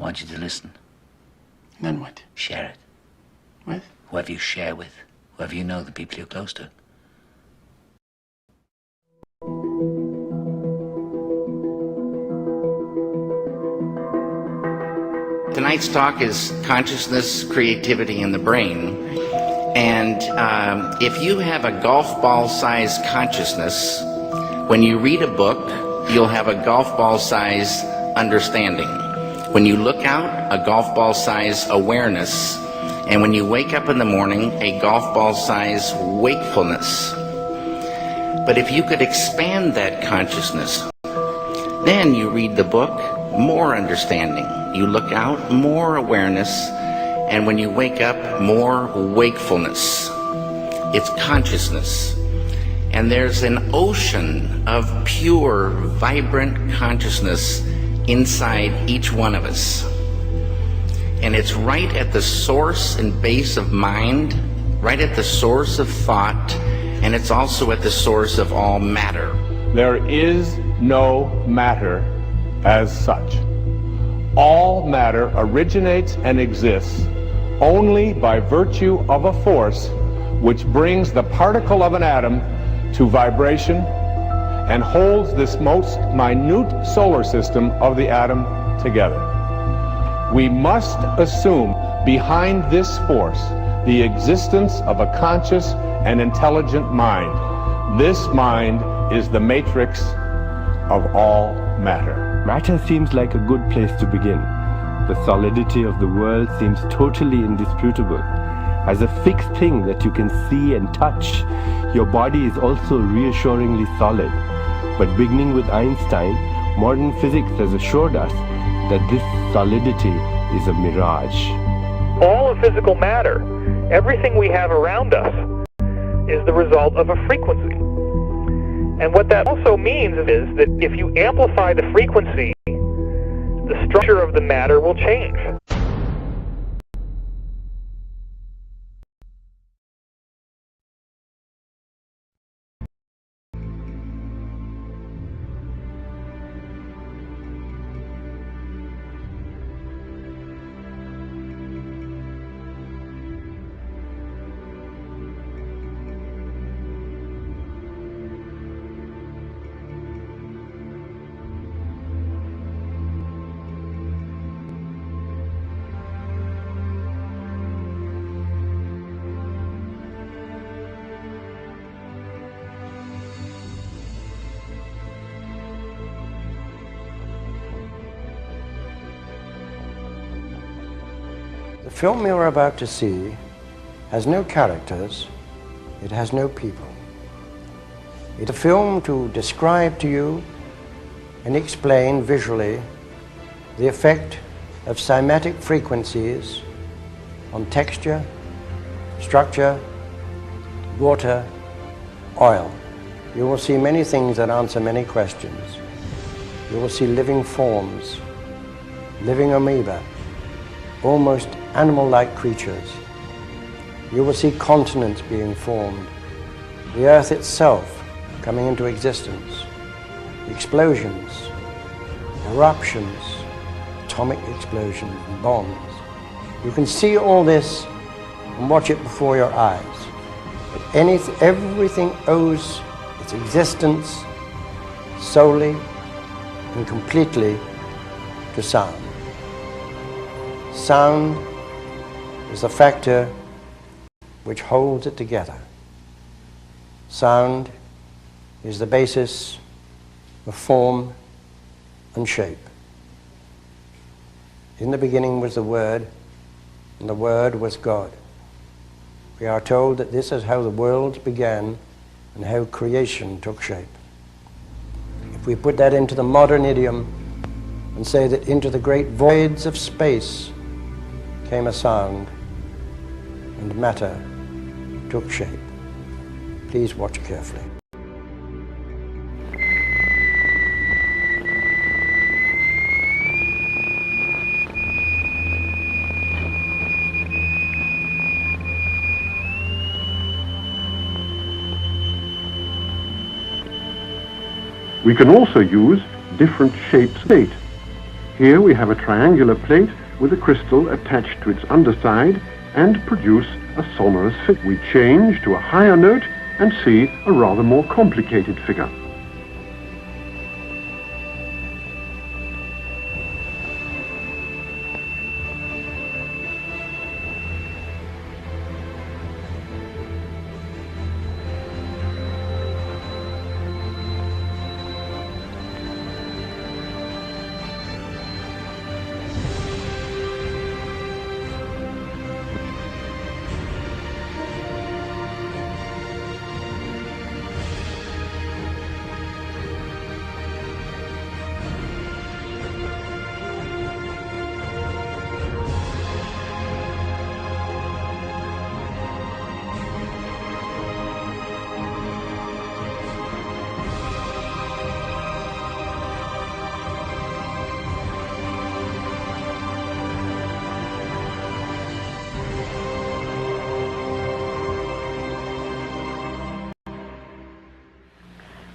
I want you to listen. Then what? Share it. With? Whoever you share with. Whoever you know, the people you're close to. Tonight's talk is consciousness, creativity, and the brain. And if you have a golf ball-sized consciousness, when you read a book, you'll have a golf ball-sized understanding. When you look out, a golf ball-sized awareness. And when you wake up in the morning, a golf ball-sized wakefulness. But if you could expand that consciousness, then you read the book, more understanding. You look out, more awareness, and when you wake up, more wakefulness. It's consciousness. And there's an ocean of pure, vibrant consciousness inside each one of us. And it's right at the source and base of mind, right at the source of thought, and it's also at the source of all matter. There is no matter as such. All matter originates and exists only by virtue of a force which brings the particle of an atom to vibration and holds this most minute solar system of the atom together. We must assume behind this force the existence of a conscious and intelligent mind. This mind is the matrix of all matter. Matter seems like a good place to begin. The solidity of the world seems totally indisputable. As a fixed thing that you can see and touch, your body is also reassuringly solid. But beginning with Einstein, modern physics has assured us that this solidity is a mirage. All of physical matter, everything we have around us, is the result of a frequency. And what that also means is that if you amplify the frequency, the structure of the matter will change. The film you're about to see has no characters, it has no people. It's a film to describe to you and explain visually the effect of cymatic frequencies on texture, structure, water, oil. You will see many things that answer many questions. You will see living forms, living amoeba, almost animal-like creatures. You will see continents being formed, the earth itself coming into existence, explosions, eruptions, atomic explosions, and bombs. You can see all this and watch it before your eyes. But everything owes its existence solely and completely to sound. Sound is the factor which holds it together. Sound is the basis of form and shape. In the beginning was the Word, and the Word was God. We are told that this is how the world began and how creation took shape. If we put that into the modern idiom and say that into the great voids of space came a sound, and matter took shape. Please watch carefully. We can also use different shapes of state. Here we have a triangular plate with a crystal attached to its underside and produce a sonorous figure. We change to a higher note and see a rather more complicated figure.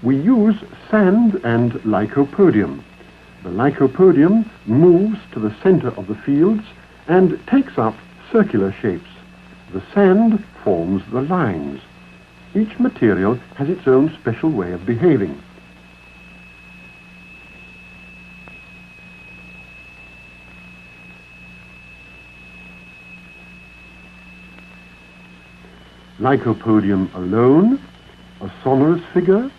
We use sand and lycopodium. The lycopodium moves to the center of the fields and takes up circular shapes. The sand forms the lines. Each material has its own special way of behaving. Lycopodium alone, a sonorous figure,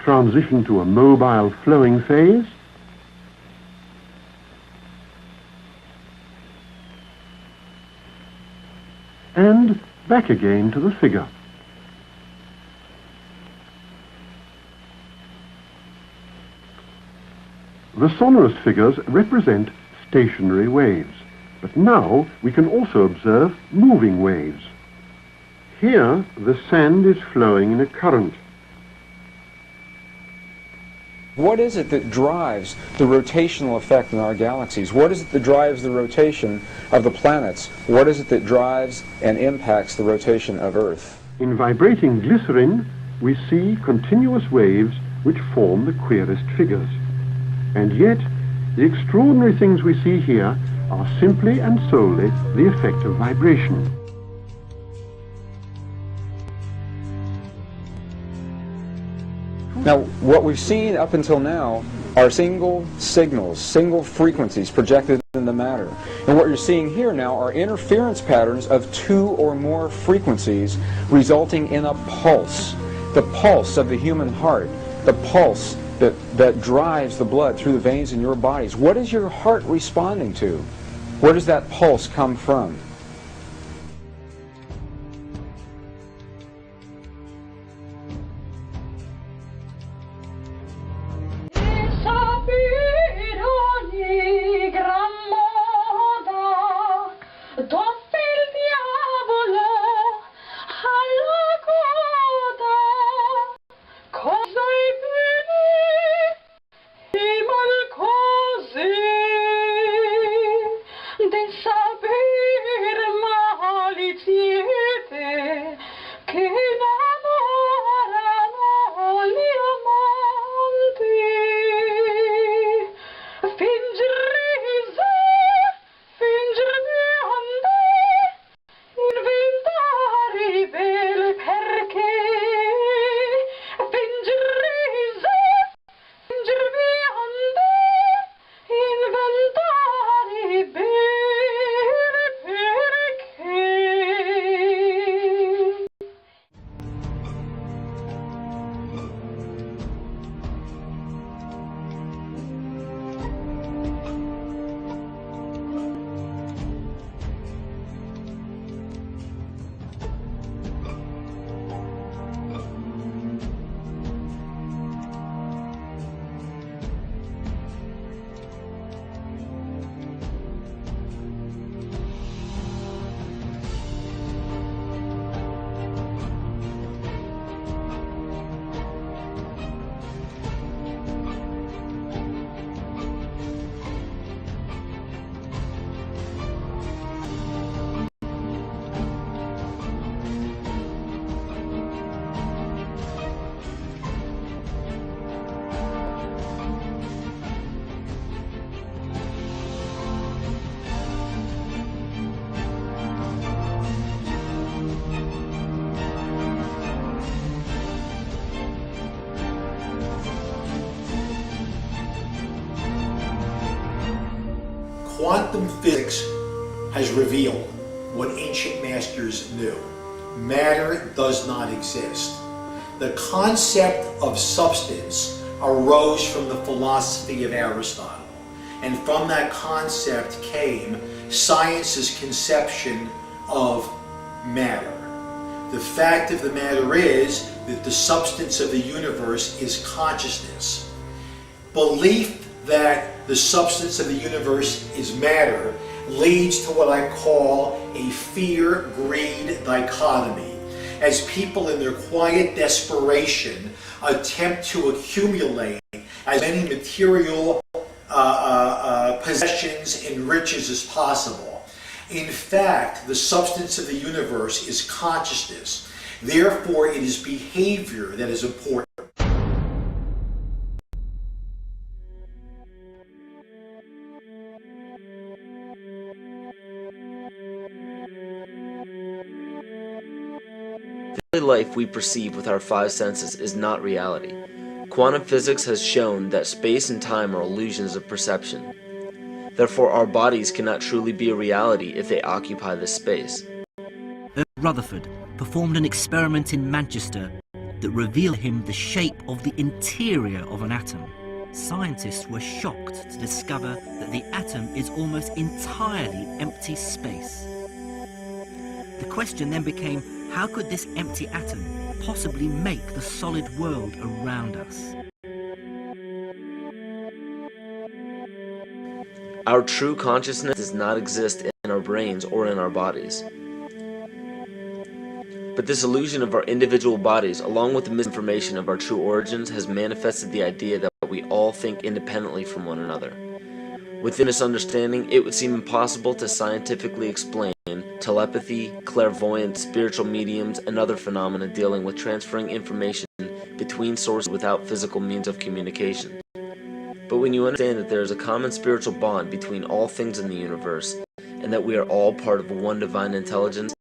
transition to a mobile flowing phase, and back again to the figure. The sonorous figures represent stationary waves, but now we can also observe moving waves. Here the sand is flowing in a current. What is it that drives the rotational effect in our galaxies? What is it that drives the rotation of the planets? What is it that drives and impacts the rotation of Earth? In vibrating glycerin, we see continuous waves which form the queerest figures. And yet, the extraordinary things we see here are simply and solely the effect of vibration. Now, what we've seen up until now are single signals, single frequencies projected in the matter. And what you're seeing here now are interference patterns of two or more frequencies resulting in a pulse. The pulse of the human heart, the pulse that drives the blood through the veins in your bodies. What is your heart responding to? Where does that pulse come from? Quantum physics has revealed what ancient masters knew. Matter does not exist. The concept of substance arose from the philosophy of Aristotle, and from that concept came science's conception of matter. The fact of the matter is that the substance of the universe is consciousness. Belief that the substance of the universe is matter leads to what I call a fear-greed dichotomy, as people in their quiet desperation attempt to accumulate as many material possessions and riches as possible. In fact, the substance of the universe is consciousness. Therefore, it is behavior that is important. The daily life we perceive with our five senses is not reality. Quantum physics has shown that space and time are illusions of perception. Therefore, our bodies cannot truly be a reality if they occupy this space. Rutherford performed an experiment in Manchester that revealed to him the shape of the interior of an atom. Scientists were shocked to discover that the atom is almost entirely empty space. The question then became, how could this empty atom possibly make the solid world around us? Our true consciousness does not exist in our brains or in our bodies. But this illusion of our individual bodies, along with the misinformation of our true origins, has manifested the idea that we all think independently from one another. Within this understanding, it would seem impossible to scientifically explain telepathy, clairvoyance, spiritual mediums, and other phenomena dealing with transferring information between sources without physical means of communication. But when you understand that there is a common spiritual bond between all things in the universe, and that we are all part of one divine intelligence,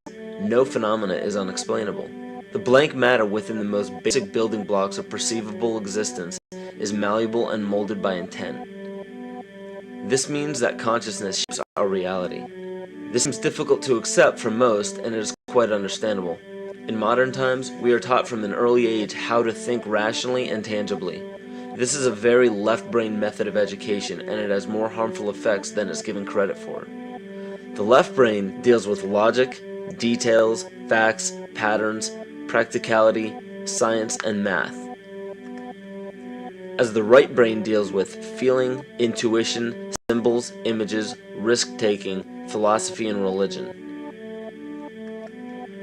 no phenomena is unexplainable. The blank matter within the most basic building blocks of perceivable existence is malleable and molded by intent. This means that consciousness shapes our reality. This seems difficult to accept for most, and it is quite understandable. In modern times, we are taught from an early age how to think rationally and tangibly. This is a very left-brain method of education, and it has more harmful effects than is given credit for. The left brain deals with logic, details, facts, patterns, practicality, science, and math, as the right brain deals with feeling, intuition, symbols, images, risk-taking, philosophy, and religion.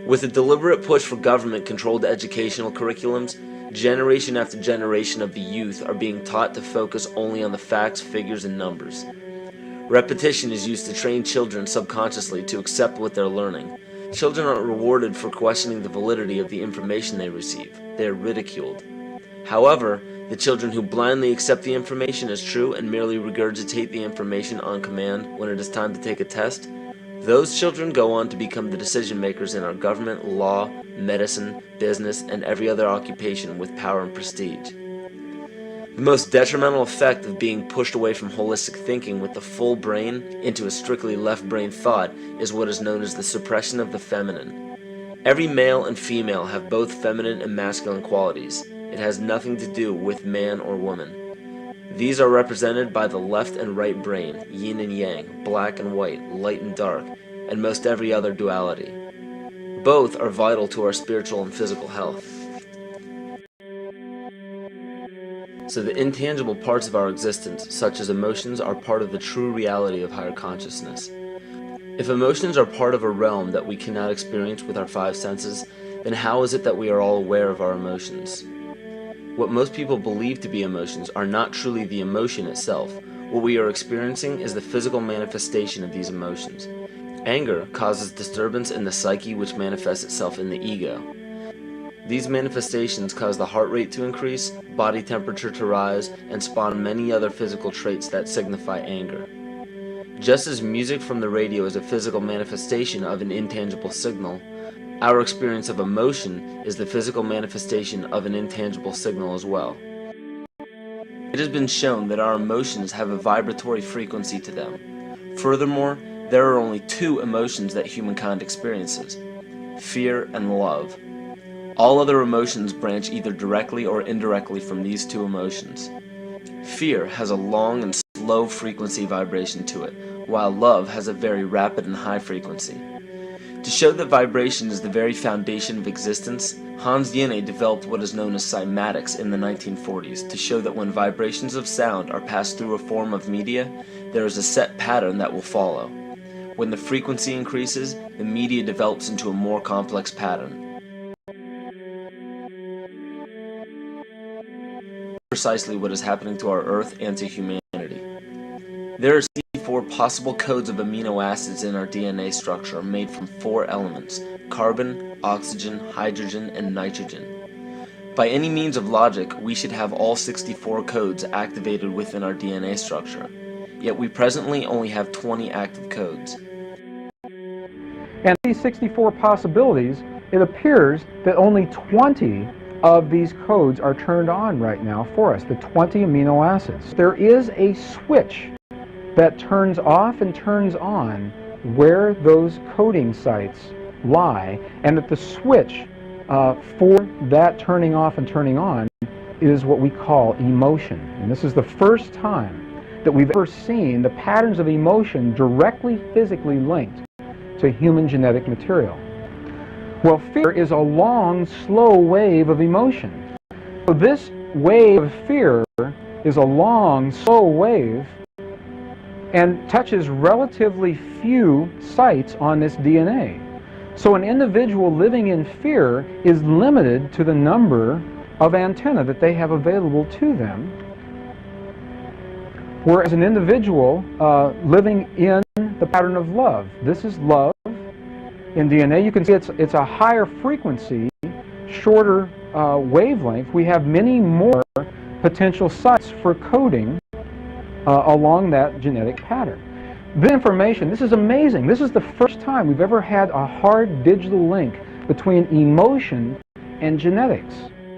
With a deliberate push for government-controlled educational curriculums, generation after generation of the youth are being taught to focus only on the facts, figures, and numbers. Repetition is used to train children subconsciously to accept what they're learning. Children aren't rewarded for questioning the validity of the information they receive. They are ridiculed. However, the children who blindly accept the information as true and merely regurgitate the information on command when it is time to take a test, those children go on to become the decision makers in our government, law, medicine, business, and every other occupation with power and prestige. The most detrimental effect of being pushed away from holistic thinking with the full brain into a strictly left brain thought is what is known as the suppression of the feminine. Every male and female have both feminine and masculine qualities. It has nothing to do with man or woman. These are represented by the left and right brain, yin and yang, black and white, light and dark, and most every other duality. Both are vital to our spiritual and physical health. So the intangible parts of our existence, such as emotions, are part of the true reality of higher consciousness. If emotions are part of a realm that we cannot experience with our five senses, then how is it that we are all aware of our emotions? What most people believe to be emotions are not truly the emotion itself. What we are experiencing is the physical manifestation of these emotions. Anger causes disturbance in the psyche, which manifests itself in the ego. These manifestations cause the heart rate to increase, body temperature to rise, and spawn many other physical traits that signify anger. Just as music from the radio is a physical manifestation of an intangible signal, our experience of emotion is the physical manifestation of an intangible signal as well. It has been shown that our emotions have a vibratory frequency to them. Furthermore, there are only two emotions that humankind experiences: fear and love. All other emotions branch either directly or indirectly from these two emotions. Fear has a long and slow frequency vibration to it, while love has a very rapid and high frequency. To show that vibration is the very foundation of existence, Hans Jenny developed what is known as cymatics in the 1940s to show that when vibrations of sound are passed through a form of media, there is a set pattern that will follow. When the frequency increases, the media develops into a more complex pattern. Precisely what is happening to our Earth and to humanity. There are 64 possible codes of amino acids in our DNA structure made from 4 elements: carbon, oxygen, hydrogen, and nitrogen. By any means of logic, we should have all 64 codes activated within our DNA structure. Yet we presently only have 20 active codes. And these 64 possibilities, it appears that only 20 of these codes are turned on right now for us, the 20 amino acids. There is a switch that turns off and turns on where those coding sites lie, and that the switch for that turning off and turning on is what we call emotion. And this is the first time that we've ever seen the patterns of emotion directly physically linked to human genetic material. Well, fear is a long, slow wave of emotion. So this wave of fear is a long, slow wave and touches relatively few sites on this DNA. So an individual living in fear is limited to the number of antennae that they have available to them, whereas an individual living in the pattern of love, this is love in DNA, you can see it's a higher frequency, shorter wavelength. We have many more potential sites for coding along that genetic pattern. This information, this is amazing. This is the first time we've ever had a hard digital link between emotion and genetics.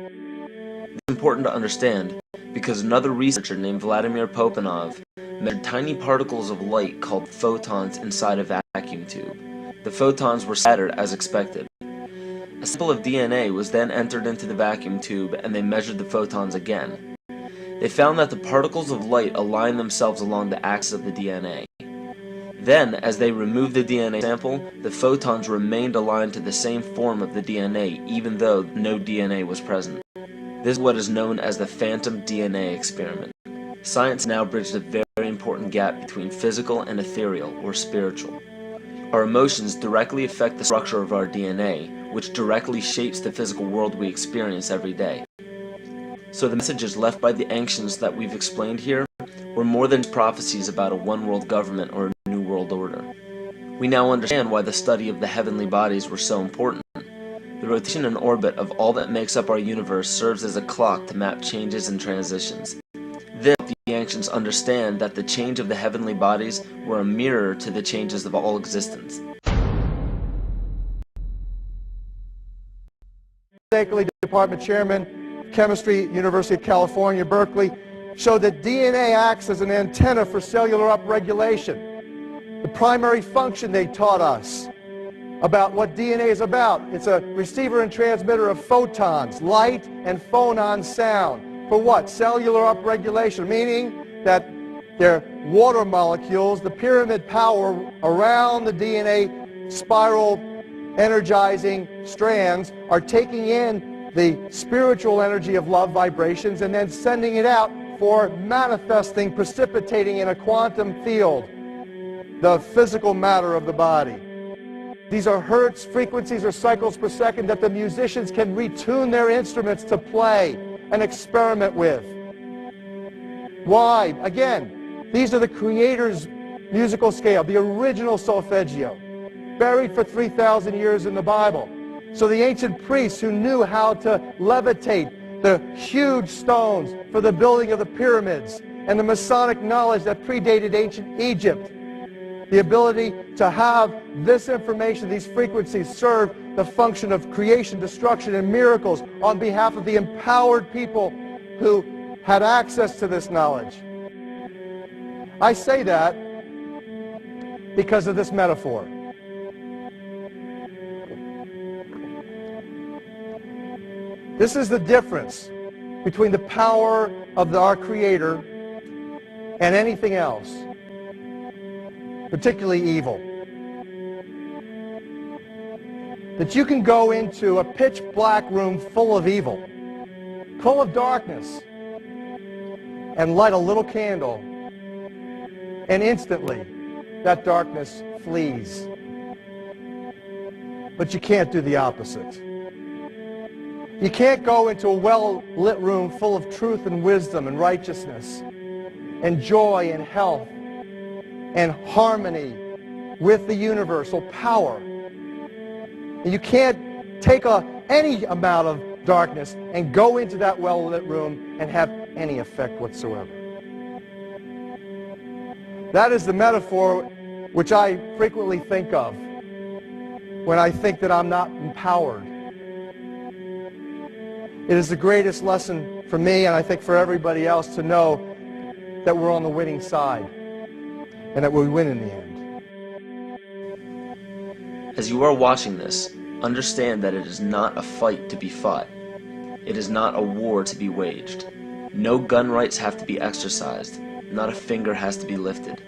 It's important to understand because another researcher named Vladimir Popanov measured tiny particles of light called photons inside a vacuum tube. The photons were scattered as expected. A sample of DNA was then entered into the vacuum tube and they measured the photons again. They found that the particles of light aligned themselves along the axis of the DNA. Then, as they removed the DNA sample, the photons remained aligned to the same form of the DNA even though no DNA was present. This is what is known as the phantom DNA experiment. Science now bridges a very important gap between physical and ethereal, or spiritual. Our emotions directly affect the structure of our DNA, which directly shapes the physical world we experience every day. So the messages left by the ancients that we've explained here were more than prophecies about a one-world government or a new world order. We now understand why the study of the heavenly bodies were so important. The rotation and orbit of all that makes up our universe serves as a clock to map changes and transitions. This helped the ancients understand that the change of the heavenly bodies were a mirror to the changes of all existence. Bakerly Department Chairman, Chemistry, University of California, Berkeley, showed that DNA acts as an antenna for cellular upregulation. The primary function they taught us about what DNA is about. It's a receiver and transmitter of photons, light and phonon sound. For what? Cellular upregulation, meaning that they're water molecules, the pyramid power around the DNA spiral energizing strands are taking in the spiritual energy of love vibrations and then sending it out for manifesting, precipitating in a quantum field, the physical matter of the body. These are hertz, frequencies, or cycles per second that the musicians can retune their instruments to play and experiment with. Why? Again, these are the Creator's musical scale, the original solfeggio, buried for 3,000 years in the Bible. So the ancient priests who knew how to levitate the huge stones for the building of the pyramids and the Masonic knowledge that predated ancient Egypt, the ability to have this information, these frequencies, serve the function of creation, destruction, and miracles on behalf of the empowered people who had access to this knowledge. I say that because of this metaphor. This is the difference between the power of our Creator and anything else, particularly evil. That you can go into a pitch black room full of evil, full of darkness, and light a little candle, and instantly that darkness flees. But you can't do the opposite. You can't go into a well-lit room full of truth and wisdom and righteousness and joy and health and harmony with the universal power. And you can't take any amount of darkness and go into that well-lit room and have any effect whatsoever. That is the metaphor which I frequently think of when I think that I'm not empowered. It is the greatest lesson for me, and I think for everybody else, to know that we're on the winning side and that we win in the end. As you are watching this, understand that it is not a fight to be fought. It is not a war to be waged. No gun rights have to be exercised. Not a finger has to be lifted.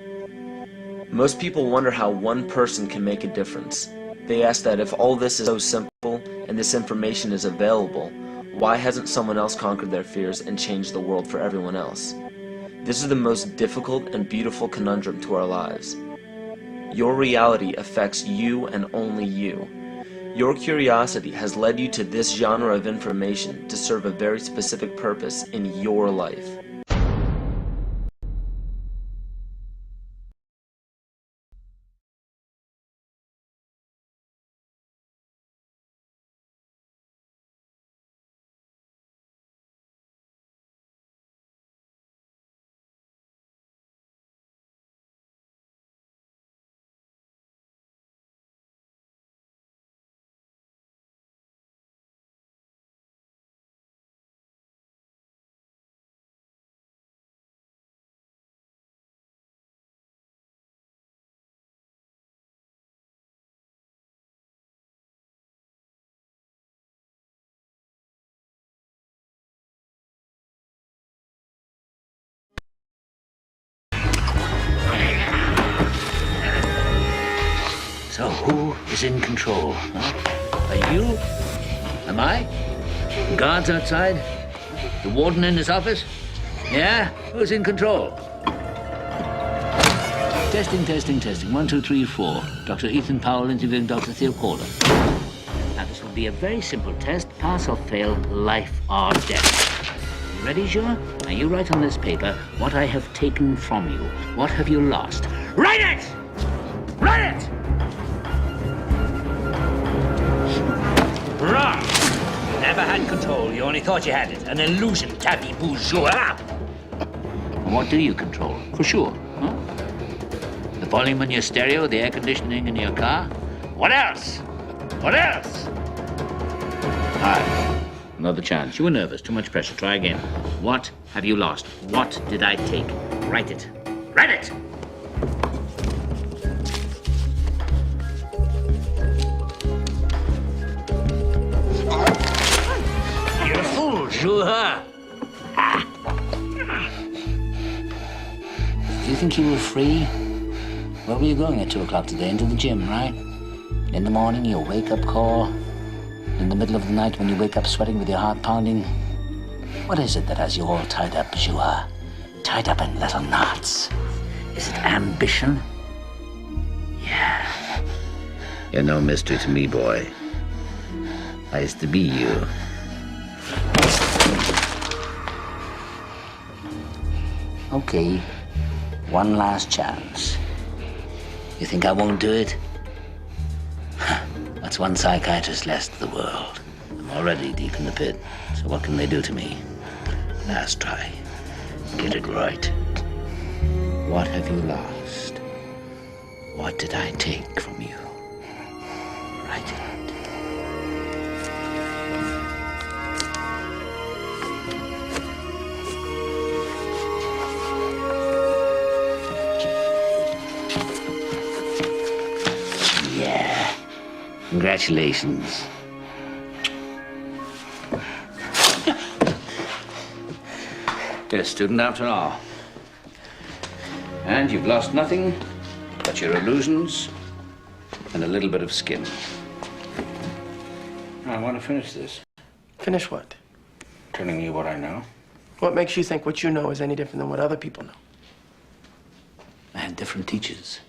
Most people wonder how one person can make a difference. They ask that if all this is so simple and this information is available, why hasn't someone else conquered their fears and changed the world for everyone else? This is the most difficult and beautiful conundrum to our lives. Your reality affects you and only you. Your curiosity has led you to this genre of information to serve a very specific purpose in your life. So who is in control? Huh? Are you? Am I? Guards outside? The warden in his office? Yeah? Who's in control? Testing, testing, testing. 1, 2, 3, 4. Dr. Ethan Powell interviewing Dr. Theo Corder. Now, this will be a very simple test. Pass or fail, life or death. You ready, Jean? Now, you write on this paper what I have taken from you. What have you lost? Write it! Write it! Wrong! You never had control. You only thought you had it. An illusion, tabby bourgeois. And what do you control? For sure, huh? The volume in your stereo, the air conditioning in your car? What else? What else? All right. Another chance. You were nervous. Too much pressure. Try again. What have you lost? What did I take? Write it. Write it! You're a fool, Juha. Do you think you were free? Where were you going at 2 o'clock today? Into the gym, right? In the morning, your wake-up call. In the middle of the night, when you wake up sweating with your heart pounding. What is it that has you all tied up, Juha? Tied up in little knots? Is it ambition? Yeah. You're no mystery to me, boy. I used to be you. Okay. One last chance. You think I won't do it? That's one psychiatrist less to the world. I'm already deep in the pit, so what can they do to me? Last try. Get it right. What have you lost? What did I take from you? Write it. Congratulations. You're a student after all. And you've lost nothing but your illusions and a little bit of skin. I want to finish this. Finish what? Telling you what I know. What makes you think what you know is any different than what other people know? I had different teachers.